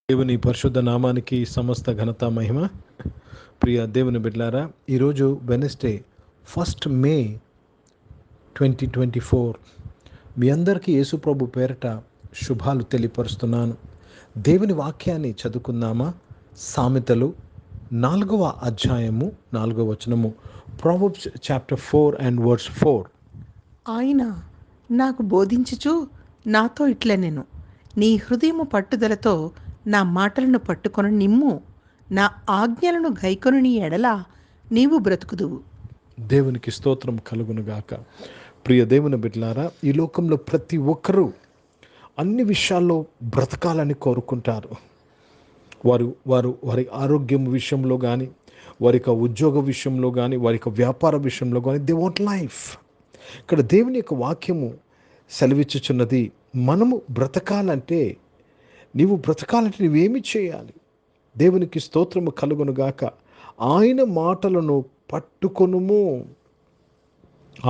దేవుని పరిశుద్ధ నామానికి సమస్త ఘనత మహిమ. ప్రియ దేవుని బిడ్డలారా, ఈరోజు వెనస్డే 1 మే 2024. మీ అందరికీ యేసుప్రభు పేరట శుభాలు తెలియపరుస్తున్నాను. దేవుని వాక్యాన్ని చదువుకుందామా? సామెతలు 4వ అధ్యాయము 4వ వచనము. Proverbs chapter 4 and verse 4. ఆయన నాకు బోధించుచు నాతో ఇట్లనెను, నీ హృదయము పట్టుదలతో నా మాటలను పట్టుకొని నిమ్ము, నా ఆజ్ఞలను గైకొని నీ ఎడల నీవు బ్రతుకుదువు. దేవునికి స్తోత్రం కలుగునుగాక. ప్రియ దేవుని బిడ్డలారా, ఈ లోకంలో ప్రతి ఒక్కరూ అన్ని విషయాల్లో బ్రతకాలని కోరుకుంటారు. వారి ఆరోగ్యం విషయంలో కానీ, వారి యొక్క ఉద్యోగ విషయంలో కానీ, వారి యొక్క వ్యాపార విషయంలో కానీ దే వాంట్ లైఫ్. ఇక్కడ దేవుని యొక్క వాక్యము సెలవిచ్చుచున్నది, మనము బ్రతకాలంటే నువ్వేమి చేయాలి? దేవునికి స్తోత్రము కలుగునుగాక. ఆయన మాటలను పట్టుకొనుము,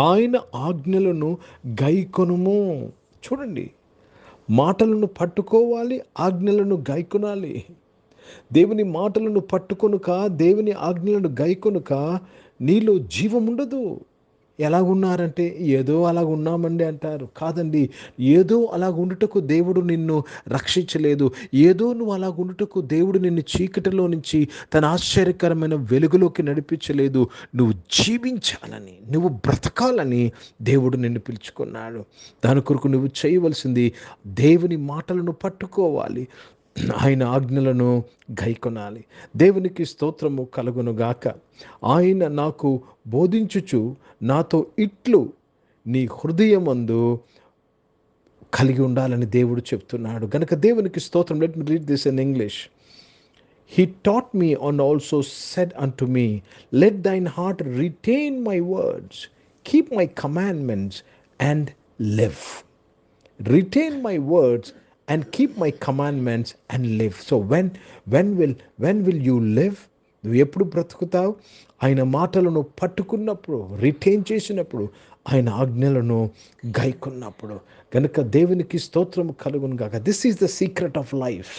ఆయన ఆజ్ఞలను గైకొనుము. చూడండి, మాటలను పట్టుకోవాలి, ఆజ్ఞలను గైకొనాలి. దేవుని మాటలను పట్టుకొనుక, దేవుని ఆజ్ఞలను గైకొనుక నీలో జీవం ఉండదు. ఎలాగున్నారంటే ఏదో అలాగ ఉన్నామండి అంటారు. కాదండి, ఏదో అలాగ ఉండుటకు దేవుడు నిన్ను రక్షించలేదు. ఏదో నువ్వు అలాగ ఉండుటకు దేవుడు నిన్ను చీకటిలో నుంచి తన ఆశ్చర్యకరమైన వెలుగులోకి నడిపించలేదు. నువ్వు జీవించాలని, నువ్వు బ్రతకాలని దేవుడు నిన్ను పిలుచుకున్నాడు. దాని కొరకు నువ్వు చేయవలసింది దేవుని మాటలను పట్టుకోవాలి, ఆయన ఆజ్ఞలను గైకొనాలి. దేవునికి స్తోత్రము కలుగునుగాక. ఆయన నాకు బోధించుచు నాతో ఇట్లు నీ హృదయమందు కలిగి ఉండాలని దేవుడు చెప్తున్నాడు. గనుక దేవునికి స్తోత్రం. Let me read this in English. He taught me and also said unto me, let thine heart retain my words, keep my commandments and live. Retain my words and keep my commandments and live. So when will you live? నువ్వు ఎప్పుడు బ్రతుకుతావు? ఆయన మాటలను పట్టుకున్నప్పుడు, retain చేసినప్పుడు, ఆయన ఆజ్ఞలను గైకున్నప్పుడు. కనుక దేవునికి స్తోత్రము కలుగును గాక. This is the secret of life.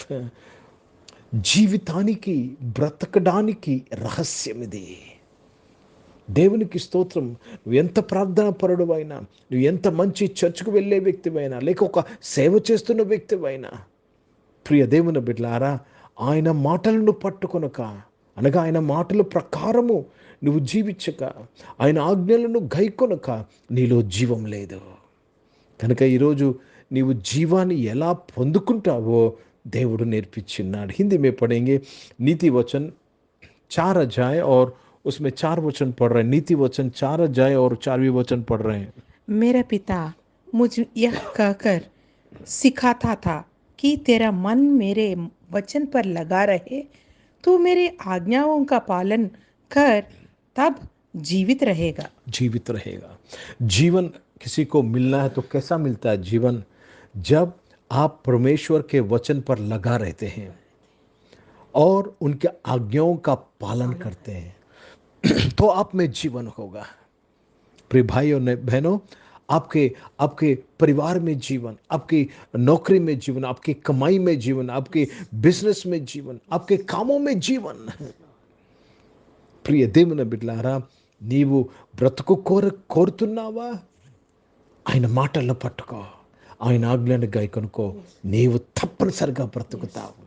జీవితానికి, బ్రతకడానికి రహస్యం ఇది. దేవునికి స్తోత్రం. నువ్వు ఎంత ప్రార్థన పరుడువైనా, నువ్వు ఎంత మంచి చర్చ్కు వెళ్ళే వ్యక్తివైనా, లేక ఒక సేవ చేస్తున్న వ్యక్తివైనా, ప్రియ దేవుని బిడ్డలారా, ఆయన మాటలను పట్టుకొనక, అనగా ఆయన మాటల ప్రకారము నువ్వు జీవించక, ఆయన ఆజ్ఞలను గైకొనక నీలో జీవం లేదు. కనుక ఈరోజు నీవు జీవాన్ని ఎలా పొందుకుంటావో దేవుడు నేర్పించిన్నాడు. హిందీ మే పढ़ेंगे नीति वचन 4 अध्याय और उसमें 4 वचन पढ़ रहे हैं. नीति वचन 4 अध्याय और 4वीं वचन पढ़ रहे हैं. मेरा पिता मुझ यह कहकर सिखाता था कि तेरा मन मेरे वचन पर लगा रहे, तू मेरे आज्ञाओं का पालन कर, तब जीवित रहेगा. जीवन किसी को मिलना है तो कैसा मिलता है जीवन? जब आप परमेश्वर के वचन पर लगा रहते हैं और उनके आज्ञाओं का पालन करते हैं तो आप में जीवन होगा. प्रिय भाइयों ने बहनों, आपके परिवार में जीवन, आपकी नौकरी में जीवन, आपकी कमाई में जीवन, आपके बिजनेस में जीवन, आपके कामों में जीवन. ప్రియ దేవుని బిడ్డలారా, నీవు బ్రతుకు కోరుతున్నావా? ఆయన మాటలను పట్టుకో, ఆయన ఆజ్ఞలను గైకొనుకో, నీవు తప్పనిసరిగా బ్రతుకుతావు.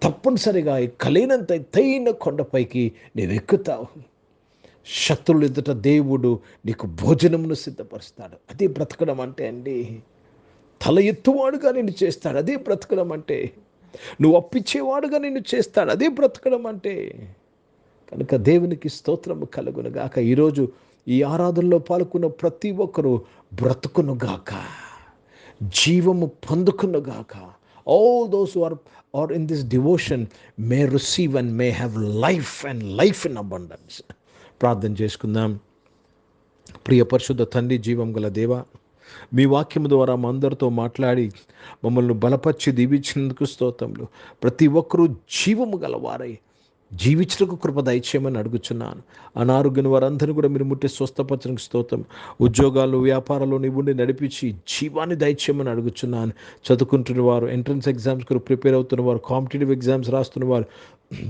తప్పనిసరిగా ఎక్కలేనంత ఎత్తైన కొండపైకి నీవు ఎక్కుతావు. శత్రువులు ఎదుట దేవుడు నీకు భోజనమును సిద్ధపరుస్తాడు. అదే బ్రతకడం అంటే అండి. తల ఎత్తువాడుగా నిన్ను చేస్తాడు. అదే బ్రతకడం అంటే. నువ్వు అప్పిచ్చేవాడుగా నిన్ను చేస్తాడు. అదే బ్రతకడం అంటే. కనుక దేవునికి స్తోత్రము కలుగునుగాక. ఈరోజు ఈ ఆరాధనలో పాల్గొన్న ప్రతి ఒక్కరూ బ్రతుకునుగాక, జీవము పొందుకునుగాక. All those who are in this devotion may receive and may have life and life in abundance. ప్రార్థన చేసుకుందాం. ప్రియ పరిశుద్ధ తండ్రి, జీవం గల దేవా, మీ వాక్యము ద్వారా మా అందరితో మాట్లాడి మమ్మల్ని బలపరిచి దీవించినందుకు స్తోత్రములు. ప్రతి ఒక్కరూ జీవము గలవారై జీవించడానికి కృప దయచేయమని అడుగుచున్నాను. అనారోగ్యం వారందరినీ కూడా మీరు ముట్టి స్వస్థపరచడానికి స్తోత్రం. ఉద్యోగాలు వ్యాపారాలు ఉండి నడిపించి జీవాన్ని దయచేయమని అడుగుచున్నాను. చదువుకుంటున్న వారు, ఎంట్రన్స్ ఎగ్జామ్స్ కొరకు ప్రిపేర్ అవుతున్న వారు, కాంపిటేటివ్ ఎగ్జామ్స్ రాస్తున్న వారు,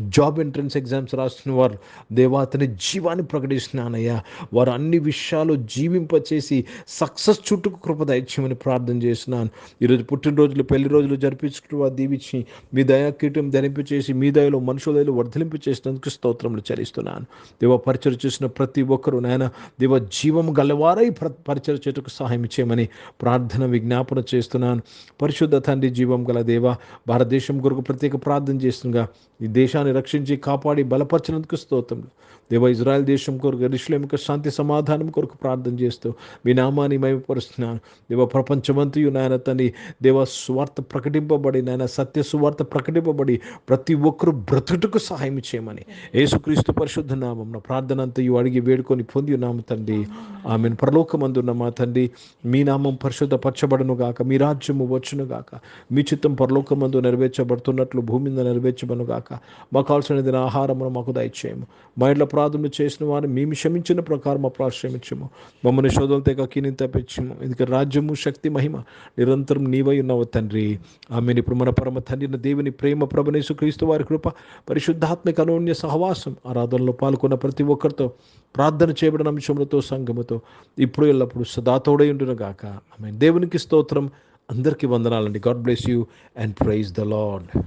జాబ్ ఎంట్రన్స్ ఎగ్జామ్స్ రాస్తున్న వారు, దేవా అతని జీవాన్ని ప్రకటిస్తున్నానయ్యా. వారు అన్ని విషయాలు జీవింపచేసి సక్సెస్ చుట్టూ కృప దయచేయమని ప్రార్థన చేస్తున్నాను. ఈరోజు పుట్టినరోజులు, పెళ్లి రోజులు జరిపించుకుంటూ వారు దీవించి మీ దయాకీటం ధరింపచేసి మీ దయలో మనుషుల దయలో వర్ధలింపు చేసినందుకు స్తోత్రములు చెల్లిస్తున్నాను. దేవ పరిచయం చేసిన ప్రతి ఒక్కరూ నాయన దేవ జీవం గలవారై పరిచయం చేయుటకు సహాయం చేయమని ప్రార్థన విజ్ఞాపన చేస్తున్నాను. పరిశుద్ధ తండ్రి, జీవం గల దేవ, భారతదేశం కొరకు ప్రత్యేక ప్రార్థన చేస్తుండగా ఈ దేశాన్ని రక్షించి కాపాడి బలపరిచినందుకు స్తోత్రములు. దేవ ఇజ్రాయెల్ దేశం కొరకు, యెరూషలేము యొక్క శాంతి సమాధానం కొరకు ప్రార్థన చేస్తూ మీ నామాన్ని మహిమపరుస్తున్నాను. దేవ ప్రపంచమంతయు నాయన తండ్రి దేవ సువార్త ప్రకటింపబడి, నాయన సత్య సువార్త ప్రకటింపబడి ప్రతి ఒక్కరూ బ్రతుకుటకు సహాయం చేయమని యేసుక్రీస్తు పరిశుద్ధ నామం ప్రార్థన అంతయు అడిగి వేడుకొని పొంది ఉన్నాము తండ్రి. ఆమెను. పరలోకమందున్న మా తండ్రి, మీ నామం పరిశుద్ధపరచబడును గాక, మీ రాజ్యము వచ్చును గాక, మీ చిత్తం పరలోకమందు నెరవేర్చబడుతున్నట్లు భూమి మీద నెరవేర్చబడును గాక. మాకు కావాల్సిన ఆహారమును మాకు దయచేయము. మా ఇంట్లో ప్రార్థన చేసిన వారిని మేము క్షమించిన ప్రకారం మా ప్రాశ్రమించము. మమ్మల్ని శోధనతో కీని తప్పించము. ఎందుకంటే రాజ్యము, శక్తి, మహిమ నిరంతరం నీవై ఉన్నావు తండ్రి. ఆమెను. ఇప్పుడు మన పరమ తండ్రిన దేవుని ప్రేమ, ప్రభువైన యేసుక్రీస్తు వారి కృప, పరిశుద్ధాత్మిక అనోన్య సహవాసం, ఆరాధనలో పాల్గొన్న ప్రతి ఒక్కరితో, ప్రార్థన చేయబడిన అంశములతో, సంఘముతో ఇప్పుడు ఎల్లప్పుడు సదా తోడై ఉండును గాక. ఆమేన్. దేవునికి స్తోత్రం. అందరికీ వందనాలండి. God bless you and praise the lord.